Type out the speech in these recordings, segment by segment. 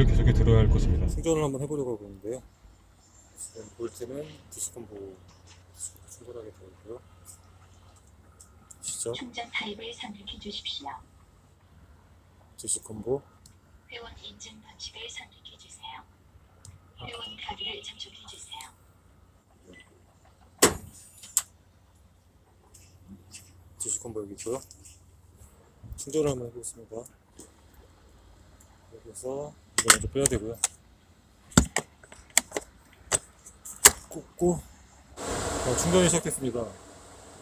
전기를 계속 들어야 할 것입니다. 충전을 한번 해보려고 하고 있는데요. 지금 볼트는 DC콤보 충분하게 되어 있고요. 시작. 충전 타입을 선택해 주십시오. DC콤보. 회원 인증 방식을 선택해 주세요. 회원 카드를 접촉해 주세요. DC콤보 여기 있고요. 충전을 한번 해보겠습니다. 여기서 이거 먼저 빼야 되고요. 꽂고 충전이 시작됐습니다.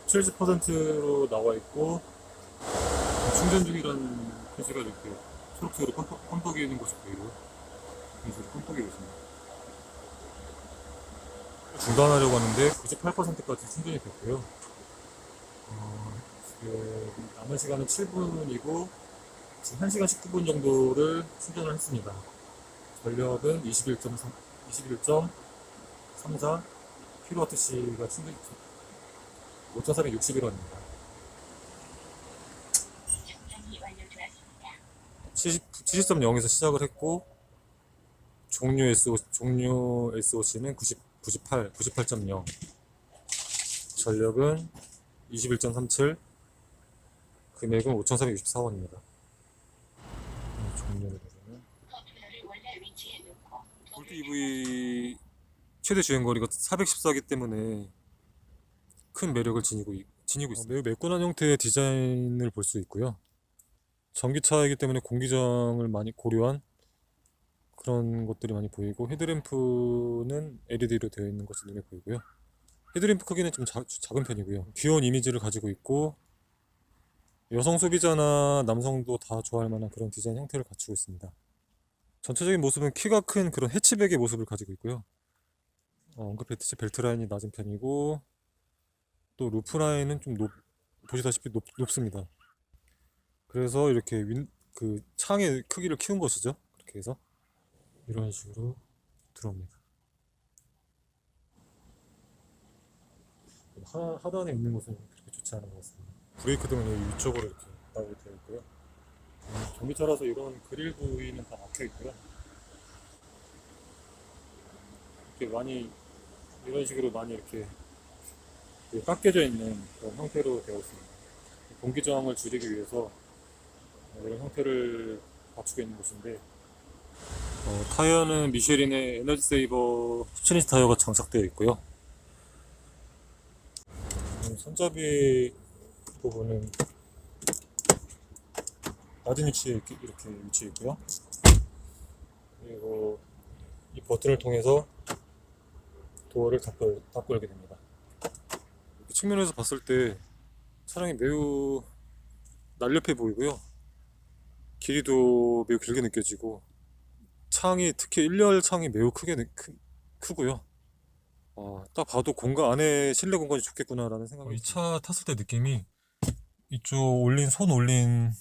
70%로 나와 있고 충전 중이라는 표시가 이렇게 초록색으로 껌뻑이 있는 것이 보이고요. 이쪽으로 껌뻑이고 있습니다. 중단하려고 하는데 98%까지 충전이 됐고요. 지금 남은 시간은 7분이고 지금 1시간 19분 정도를 충전을 했습니다. 전력은 21.34kWh가 충전 5,461원입니다. 충전이 완료되었습니다. 70.0에서 시작을 했고 종료 SOC는 98.0 전력은 21.37 금액은 5,464원입니다. 종료를 되면 컨트롤을 원래 위치에 놓고 볼트 EV 최대 주행거리가 414기 때문에 큰 매력을 지니고 있습니다. 매우 매끈한 형태의 디자인을 볼 수 있고요. 전기차이기 때문에 공기정을 많이 고려한 그런 것들이 많이 보이고 헤드램프는 LED로 되어 있는 것이 눈에 보이고요. 헤드램프 크기는 좀 작은 편이고요. 귀여운 이미지를 가지고 있고 여성 소비자나 남성도 다 좋아할 만한 그런 디자인 형태를 갖추고 있습니다. 전체적인 모습은 키가 큰 그런 해치백의 모습을 가지고 있고요. 언급했듯이 벨트 라인이 낮은 편이고 또 루프 라인은 좀 보시다시피 높습니다. 그래서 이렇게 그 창의 크기를 키운 것이죠. 그렇게 해서 이런 식으로 들어옵니다. 하단에 있는 것은 그렇게 좋지 않은 것 같습니다. 브레이크 등은 위쪽으로 이렇게 나오게 되어 있고요. 전기차라서 이런 그릴 부위는 다 막혀 있고요. 이렇게 많이 이런 식으로 많이 이렇게 깎여져 있는 그런 형태로 되어 있습니다. 공기저항을 줄이기 위해서 이런 형태를 갖추고 있는 것인데 타이어는 미쉐린의 에너지 세이버 17인치 타이어가 장착되어 있고요. 손잡이 부분은 낮은 위치에 이렇게 위치해 있고요. 그리고 이 버튼을 통해서 도어를 닫고 열게 됩니다. 측면에서 봤을 때 차량이 매우 날렵해 보이고요. 길이도 매우 길게 느껴지고 창이 특히 1열 창이 매우 크고요. 딱 봐도 안에 실내 공간이 좋겠구나 라는 생각이 이 차 탔을 때 느낌이 이쪽 손 올린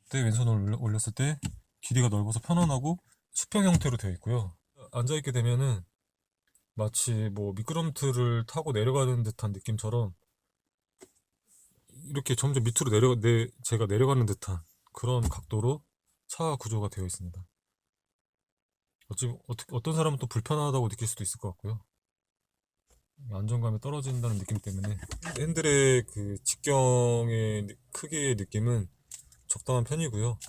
때 왼손을 올렸을 때 길이가 넓어서 편안하고 수평 형태로 되어 있고요. 앉아있게 되면은 마치 뭐 미끄럼틀을 타고 내려가는 듯한 느낌처럼 이렇게 점점 밑으로 제가 내려가는 듯한 그런 각도로 차 구조가 되어 있습니다. 어떤 사람은 또 불편하다고 느낄 수도 있을 것 같고요. 안정감이 떨어진다는 느낌 때문에 핸들의 그 직경의 크기의 느낌은 적당한 편이고요.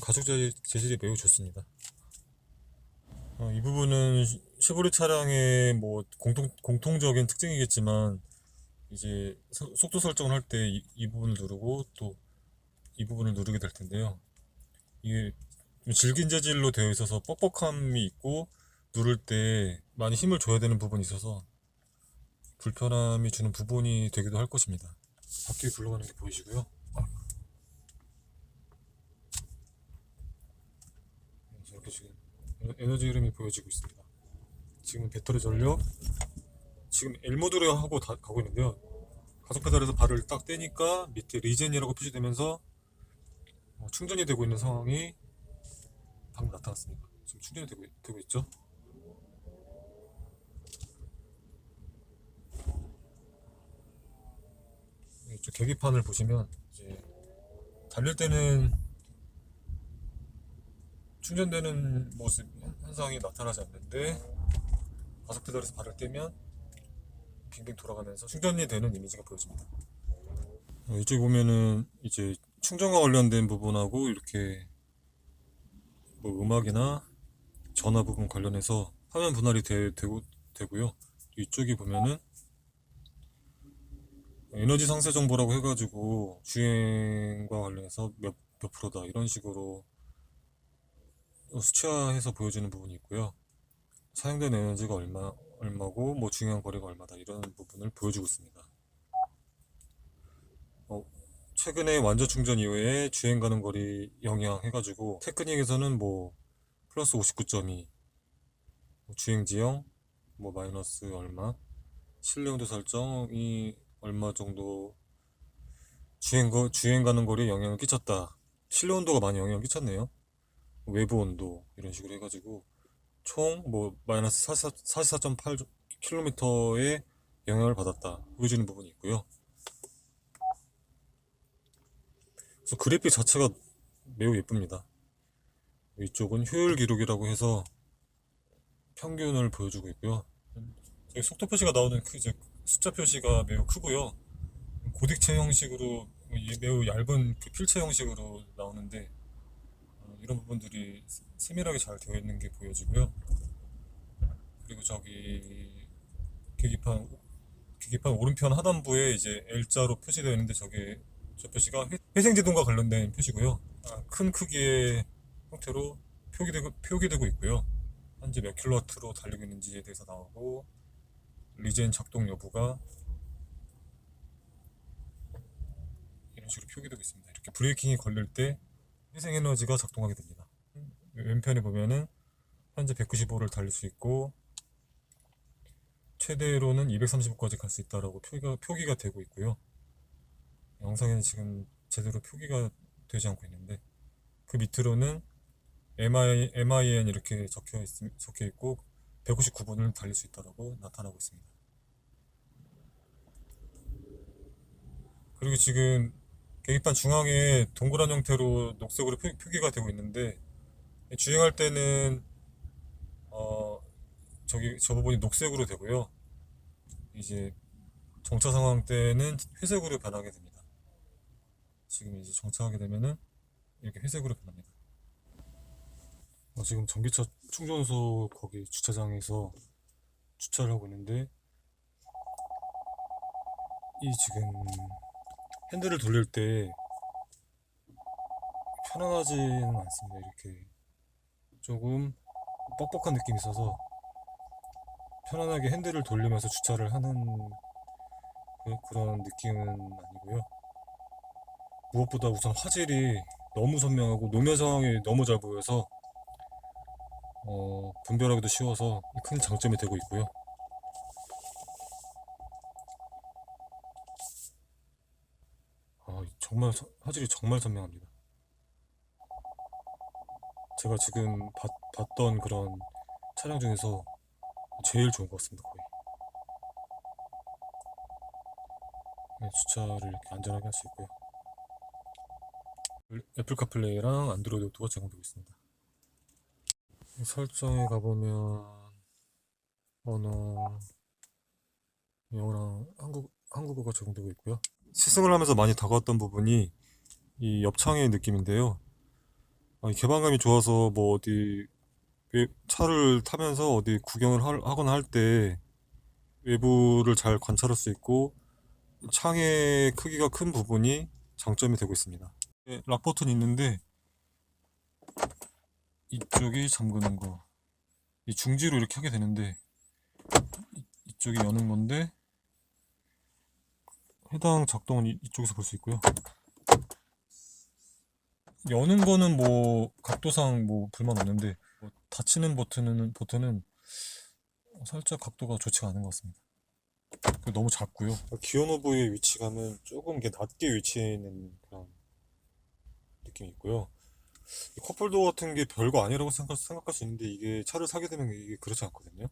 가죽 재질이 매우 좋습니다. 이 부분은 쉐보레 차량의 뭐 공통적인 특징이겠지만 이제 속도 설정을 할 때 이 부분을 누르고 또 이 부분을 누르게 될 텐데요. 이게 좀 질긴 재질로 되어 있어서 뻑뻑함이 있고 누를 때 많이 힘을 줘야 되는 부분이 있어서 불편함이 주는 부분이 되기도 할 것입니다. 바퀴 굴러가는 게 보이시고요. 이렇게 지금 에너지 흐름이 보여지고 있습니다. 지금 배터리 전력 지금 L모드로 하고 가고 있는데요. 가속 페달에서 발을 딱 떼니까 밑에 리젠이라고 표시되면서 충전이 되고 있는 상황이 방금 나타났습니다. 지금 충전이 되고 있죠. 이쪽 계기판을 보시면 이제 달릴 때는 충전되는 모습 현상이 나타나지 않는데 가속 페달에서 발을 떼면 빙빙 돌아가면서 충전이 되는 이미지가 보여집니다. 이쪽 보면은 이제 충전과 관련된 부분하고 이렇게 뭐 음악이나 전화 부분 관련해서 화면 분할이 되고요. 이쪽이 보면은 에너지 상세 정보라고 해가지고 주행과 관련해서 몇 프로다 이런 식으로 수치화해서 보여주는 부분이 있고요. 사용된 에너지가 얼마고 뭐 주행한 거리가 얼마다 이런 부분을 보여주고 있습니다. 최근에 완전 충전 이후에 주행 가는 거리 영향 해가지고 테크닉에서는 뭐 플러스 59.2 주행 지형 뭐 마이너스 얼마 실내 온도 설정이 얼마 정도 주행 가는 거리에 영향을 끼쳤다. 실내 온도가 많이 영향을 끼쳤네요. 외부 온도 이런 식으로 해가지고 총 뭐 마이너스 44.8km의 영향을 받았다 보여주는 부분이 있고요. 그래서 그래픽 자체가 매우 예쁩니다. 이쪽은 효율 기록이라고 해서 평균을 보여주고 있고요. 저기 속도 표시가 나오는 이제 숫자 표시가 매우 크고요. 고딕체 형식으로 매우 얇은 그 필체 형식으로 나오는데 이런 부분들이 세밀하게 잘 되어 있는 게 보여지고요. 그리고 저기 계기판 오른편 하단부에 이제 L자로 표시되어 있는데 저 표시가 회생제동과 관련된 표시고요. 큰 크기의 형태로 표기되고 있고요. 현재 몇 킬로와트로 달리고 있는지에 대해서 나오고 리젠 작동 여부가 이런 식으로 표기되고 있습니다. 이렇게 브레이킹이 걸릴 때 회생에너지가 작동하게 됩니다. 왼편에 보면은 현재 195를 달릴 수 있고 최대로는 235까지 갈 수 있다라고 표기가 되고 있고요. 영상에는 지금 제대로 표기가 되지 않고 있는데 그 밑으로는 MIN 이렇게 적혀 있고 159분을 달릴 수 있다라고 나타나고 있습니다. 그리고 지금 계기판 중앙에 동그란 형태로 녹색으로 표기가 되고 있는데 주행할 때는 저 부분이 녹색으로 되고요. 이제 정차 상황 때는 회색으로 변하게 됩니다. 지금 이제 정차하게 되면은 이렇게 회색으로 변합니다. 지금 전기차 충전소 거기 주차장에서 주차를 하고 있는데 이 지금 핸들을 돌릴 때 편안하지는 않습니다. 이렇게 조금 뻑뻑한 느낌이 있어서 편안하게 핸들을 돌리면서 주차를 하는 그런 느낌은 아니고요. 무엇보다 우선 화질이 너무 선명하고 노면 상황이 너무 잘 보여서 분별하기도 쉬워서 큰 장점이 되고 있고요. 정말 화질이 정말 선명합니다. 제가 지금 봤던 그런 차량 중에서 제일 좋은 것 같습니다. 거의. 네, 주차를 이렇게 안전하게 할 수 있고요. 애플 카플레이랑 안드로이드 오토가 제공되고 있습니다. 설정에 가보면 언어 영어랑 한국어가 제공되고 있고요. 시승을 하면서 많이 다가왔던 부분이 이 옆창의 느낌인데요. 이 개방감이 좋아서 뭐 어디 차를 타면서 어디 구경을 하거나 할 때 외부를 잘 관찰할 수 있고 창의 크기가 큰 부분이 장점이 되고 있습니다. 락 버튼이 있는데 이쪽이 잠그는 거, 이 중지로 이렇게 하게 되는데 이쪽이 여는 건데 해당 작동은 이쪽에서 볼 수 있고요. 여는 거는 뭐 각도상 뭐 불만 없는데 닫히는 버튼은 살짝 각도가 좋지가 않은 것 같습니다. 너무 작고요. 기어 노브의 위치감은 조금 이렇게 낮게 위치해 있는 그런 느낌이 있고요. 이 컵홀더 같은 게 별거 아니라고 생각할 수 있는데 이게 차를 사게 되면 이게 그렇지 않거든요.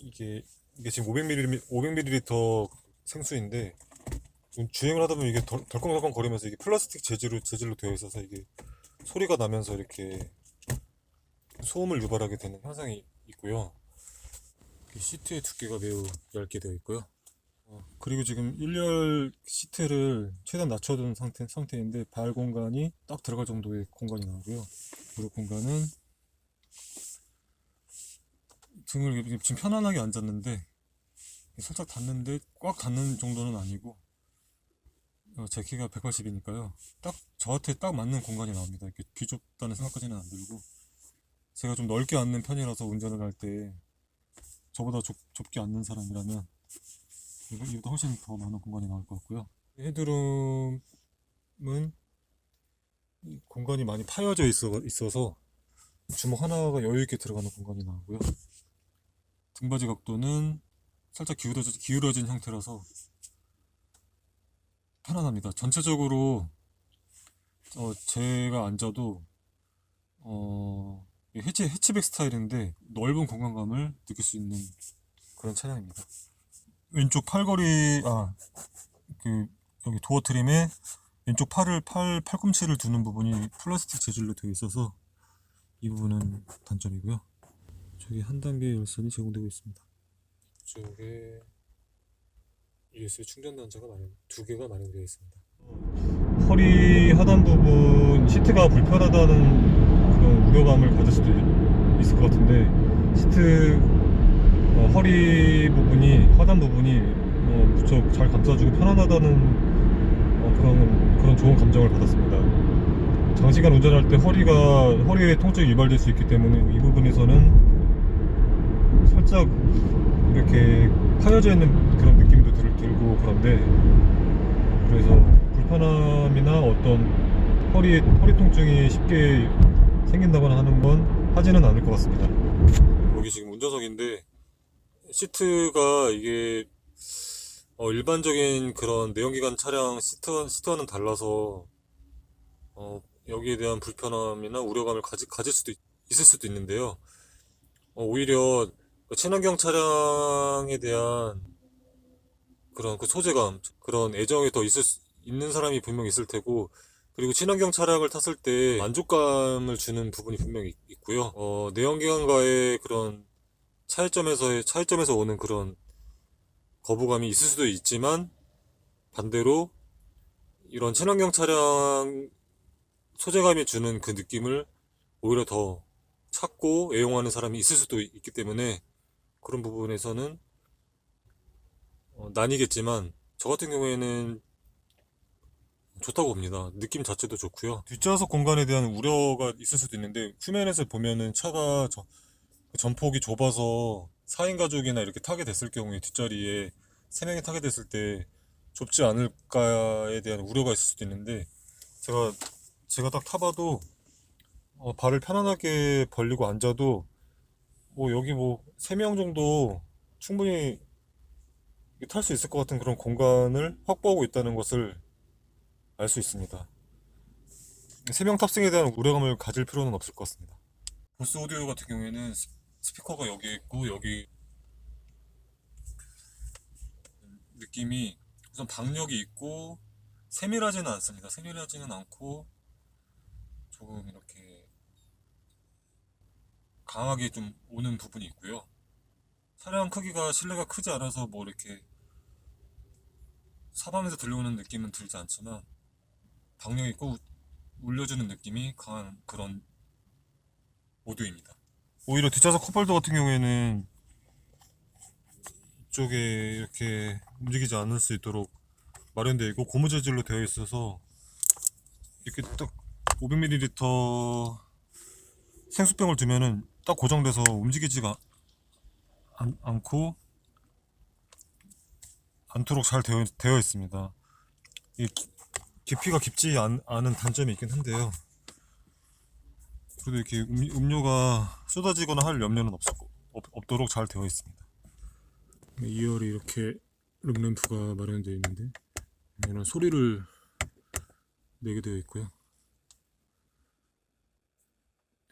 이게 지금 500ml 생수인데 지금 주행을 하다 보면 이게 덜컹덜컹 거리면서 이게 플라스틱 재질로 되어 있어서 이게 소리가 나면서 이렇게 소음을 유발하게 되는 현상이 있고요. 시트의 두께가 매우 얇게 되어 있고요. 그리고 지금 1열 시트를 최대한 낮춰둔 상태인데 발 공간이 딱 들어갈 정도의 공간이 나오고요. 무릎 공간은 등을 지금 편안하게 앉았는데 살짝 닿는데 꽉 닿는 정도는 아니고, 제 키가 180이니까요. 딱 저한테 딱 맞는 공간이 나옵니다. 이렇게 비좁다는 생각까지는 안 들고, 제가 좀 넓게 앉는 편이라서 운전을 할 때 저보다 좁게 앉는 사람이라면 이보다 훨씬 더 많은 공간이 나올 것 같고요. 헤드룸은 이 공간이 많이 파여져 있어서 주먹 하나가 여유 있게 들어가는 공간이 나오고요. 등받이 각도는 살짝 기울어진 형태라서 편안합니다. 전체적으로 제가 앉아도 해치백 스타일인데 넓은 공간감을 느낄 수 있는 그런 차량입니다. 왼쪽 팔걸이, 여기 도어 트림에 왼쪽 팔꿈치를 두는 부분이 플라스틱 재질로 되어 있어서 이 부분은 단점이고요. 저기 한 단계 열선이 제공되고 있습니다. 이쪽에 USB 충전 단자가 두 개가 마련되어 있습니다. 허리 하단 부분 시트가 불편하다는 그런 우려감을 가질 수도 있을 것 같은데, 시트 허리 부분이, 하단 부분이 무척 잘 감싸주고 편안하다는 그런 좋은 감정을 받았습니다. 장시간 운전할 때 허리에 통증이 유발될 수 있기 때문에 이 부분에서는 살짝 이렇게 파여져 있는 그런 느낌도 들고 그런데, 그래서 불편함이나 어떤 허리 통증이 쉽게 생긴다거나 하는 건 하지는 않을 것 같습니다. 여기 지금 운전석인데 시트가 이게 일반적인 그런 내연기관 차량 시트와는 달라서 여기에 대한 불편함이나 우려감을 가질 수도 있을 수도 있는데요. 오히려 친환경 차량에 대한 그런 그 소재감, 그런 애정이 더 있는 사람이 분명히 있을 테고, 그리고 친환경 차량을 탔을 때 만족감을 주는 부분이 분명히 있고요. 내연기관과의 그런 차이점에서 오는 그런 거부감이 있을 수도 있지만, 반대로 이런 친환경 차량 소재감이 주는 그 느낌을 오히려 더 찾고 애용하는 사람이 있을 수도 있기 때문에, 그런 부분에서는 나뉘겠지만 저 같은 경우에는 좋다고 봅니다. 느낌 자체도 좋고요. 뒷좌석 공간에 대한 우려가 있을 수도 있는데, 후면에서 보면은 차가 전폭이 좁아서 4인 가족이나 이렇게 타게 됐을 경우에 뒷자리에 3명이 타게 됐을 때 좁지 않을까에 대한 우려가 있을 수도 있는데, 제가 딱 타봐도 발을 편안하게 벌리고 앉아도 여기 3명 정도 충분히 탈 수 있을 것 같은 그런 공간을 확보하고 있다는 것을 알 수 있습니다. 3명 탑승에 대한 우려감을 가질 필요는 없을 것 같습니다. 보스 오디오 같은 경우에는 스피커가 여기 있고, 여기 느낌이 우선 박력이 있고 세밀하지는 않습니다. 세밀하지는 않고 조금 이렇게 강하게 좀 오는 부분이 있고요. 차량 크기가 실내가 크지 않아서 이렇게 사방에서 들려오는 느낌은 들지 않지만 박력 있고 울려주는 느낌이 강한 그런 오디오입니다. 오히려 뒷좌석 컵홀더 같은 경우에는 이쪽에 이렇게 움직이지 않을 수 있도록 마련되어 있고, 고무 재질로 되어 있어서 이렇게 딱 500ml 생수병을 두면은 딱 고정돼서 움직이지가 않고 않도록 잘 되어 있습니다. 이 깊이가 깊지 않은 단점이 있긴 한데요. 그래도 이렇게 음료가 쏟아지거나 할 염려는 없도록 잘 되어 있습니다. 2열이 이렇게 룸램프가 마련되어 있는데, 얘는 소리를 내게 되어 있고요.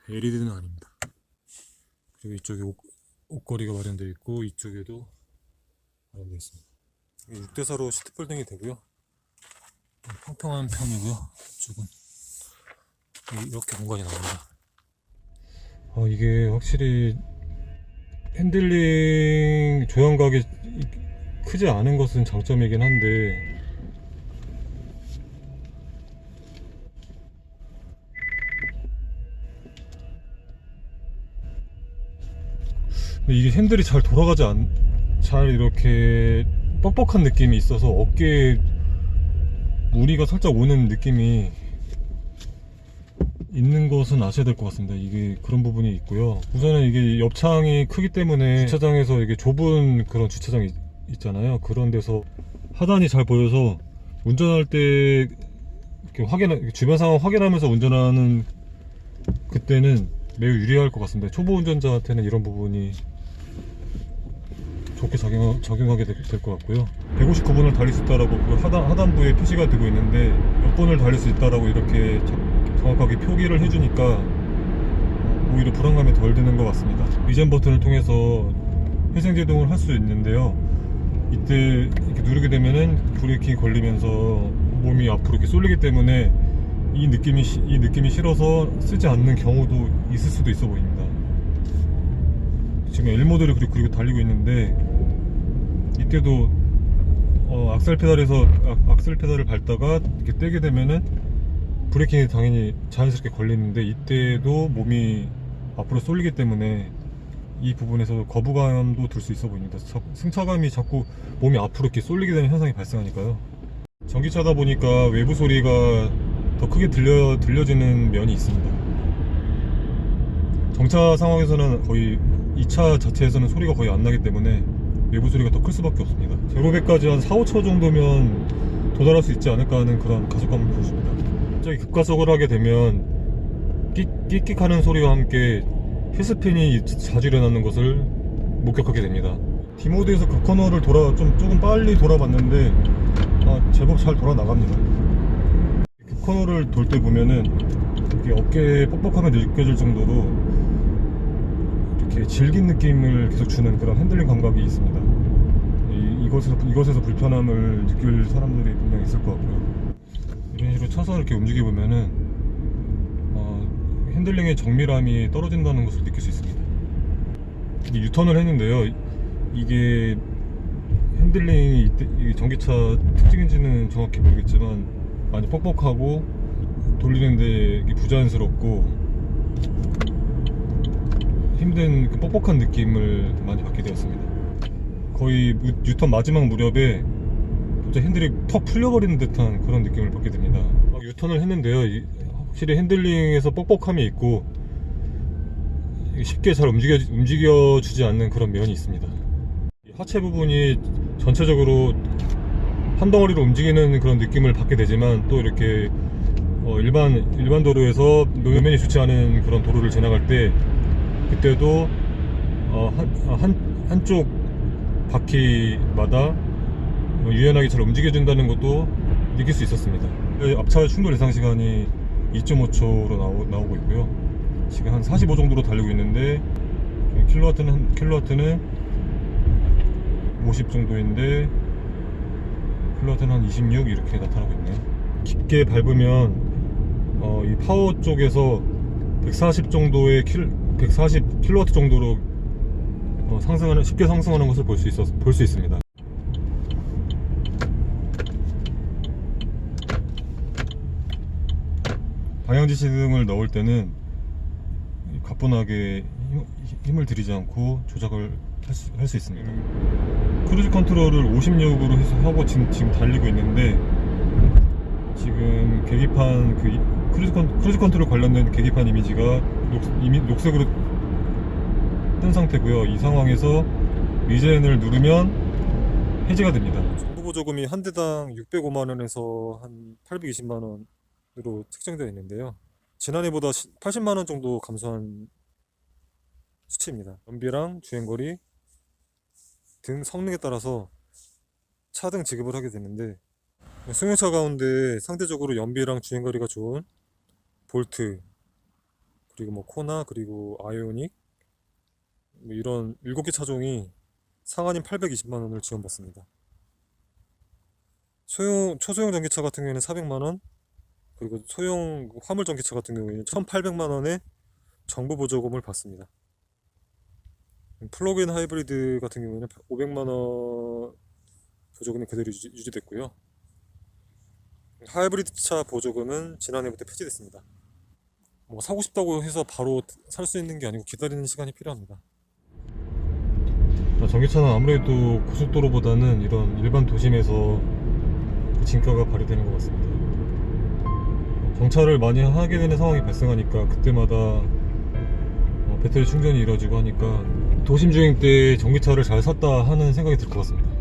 LED는 아닙니다. 그리고 이쪽에 옷걸이가 마련되어 있고, 이쪽에도 마련되어 있습니다. 6대4로 시트 폴딩이 되고요. 평평한 편이고요. 이쪽은 이렇게 공간이 나옵니다. 이게 확실히 핸들링 조향각이 크지 않은 것은 장점이긴 한데, 이게 핸들이 잘 돌아가지 잘 이렇게 뻑뻑한 느낌이 있어서 어깨에 무리가 살짝 오는 느낌이 있는 것은 아셔야 될 것 같습니다. 이게 그런 부분이 있고요. 우선은 이게 옆창이 크기 때문에 주차장에서 이게 좁은 그런 주차장이 있잖아요. 그런 데서 하단이 잘 보여서 운전할 때 이렇게 주변 상황 확인하면서 운전하는 그때는 매우 유리할 것 같습니다. 초보 운전자한테는 이런 부분이 좋게 적용하게 될 것 같고요. 159분을 달릴 수 있다라고 그 하단부에 표시가 되고 있는데 몇 분을 달릴 수 있다라고 이렇게 정확하게 표기를 해주니까 오히려 불안감이 덜 드는 것 같습니다. 리젠 버튼을 통해서 회생제동을 할 수 있는데요. 이때 이렇게 누르게 되면은 브레이킹이 걸리면서 몸이 앞으로 이렇게 쏠리기 때문에 이 느낌이 싫어서 쓰지 않는 경우도 있을 수도 있어 보입니다. 지금 L 모드를 그리고 달리고 있는데 이때도 악셀 페달을 밟다가 이렇게 떼게 되면은 브레이킹이 당연히 자연스럽게 걸리는데 이때도 몸이 앞으로 쏠리기 때문에 이 부분에서 거부감도 들 수 있어 보입니다. 승차감이 자꾸 몸이 앞으로 이렇게 쏠리게 되는 현상이 발생하니까요. 전기차다 보니까 외부 소리가 더 크게 들려지는 면이 있습니다. 정차 상황에서는 거의 이 차 자체에서는 소리가 거의 안 나기 때문에 외부 소리가 더 클 수밖에 없습니다. 0-100까지 한 4-5초 정도면 도달할 수 있지 않을까 하는 그런 가속감을 보여줍니다. 갑자기 급가속을 하게 되면 끽끽하는 소리와 함께 힐스핀이 자주 일어나는 것을 목격하게 됩니다. D모드에서 그 코너를 조금 빨리 돌아봤는데 제법 잘 돌아 나갑니다. 그 코너를 돌 때 보면은 이게 어깨에 뻑뻑함이 느껴질 정도로 이렇게 질긴 느낌을 계속 주는 그런 핸들링 감각이 있습니다. 이것에서 불편함을 느낄 사람들이 분명히 있을 것 같고요. 이런 식으로 쳐서 이렇게 움직여 보면은 핸들링의 정밀함이 떨어진다는 것을 느낄 수 있습니다. 유턴을 했는데요. 이게 핸들링이 이게 전기차 특징인지는 정확히 모르겠지만 많이 뻑뻑하고 돌리는데 이게 부자연스럽고 힘든 그 뻑뻑한 느낌을 많이 받게 되었습니다. 거의 유턴 마지막 무렵에 갑자기 핸들이 퍽 풀려버리는 듯한 그런 느낌을 받게 됩니다. 유턴을 했는데요. 확실히 핸들링에서 뻑뻑함이 있고 쉽게 잘 움직여주지 않는 그런 면이 있습니다. 하체 부분이 전체적으로 한 덩어리로 움직이는 그런 느낌을 받게 되지만 또 이렇게 일반 도로에서 노면이 좋지 않은 그런 도로를 지나갈 때 그때도 한쪽 바퀴마다 유연하게 잘 움직여준다는 것도 느낄 수 있었습니다. 앞차 충돌 예상 시간이 2.5초로 나오고 있고요. 지금 한 45 정도로 달리고 있는데 킬로와트는 50 정도인데 킬로와트는 한 26 이렇게 나타나고 있네요. 깊게 밟으면 이 파워 쪽에서 140 킬로와트 정도로 쉽게 상승하는 것을 볼 수 있습니다. 방향지시등을 넣을 때는 가뿐하게 힘을 들이지 않고 조작을 할 수 있습니다. 크루즈 컨트롤을 56으로 해서 하고 지금 달리고 있는데 지금 계기판 크루즈 컨트롤 관련된 계기판 이미지가 녹색으로 뜬 상태고요. 이 상황에서 리젠을 누르면 해제가 됩니다. 정부 보조금이 한 대당 605만원에서 한 820만원으로 책정되어 있는데요. 지난해보다 80만원 정도 감소한 수치입니다. 연비랑 주행거리 등 성능에 따라서 차등 지급을 하게 되는데 승용차 가운데 상대적으로 연비랑 주행거리가 좋은 볼트 그리고 코나 그리고 아이오닉 이런 7개 차종이 상한인 820만원을 지원받습니다. 초소형 전기차 같은 경우에는 400만원 그리고 소형 화물 전기차 같은 경우에는 1800만원에 정부 보조금을 받습니다. 플러그인 하이브리드 같은 경우에는 500만원 보조금이 그대로 유지됐고요. 하이브리드 차 보조금은 지난해부터 폐지됐습니다. 뭐 사고 싶다고 해서 바로 살 수 있는 게 아니고 기다리는 시간이 필요합니다. 전기차는 아무래도 고속도로보다는 이런 일반 도심에서 그 진가가 발휘되는 것 같습니다. 정차를 많이 하게 되는 상황이 발생하니까 그때마다 배터리 충전이 이루어지고 하니까 도심 주행 때 전기차를 잘 샀다 하는 생각이 들 것 같습니다.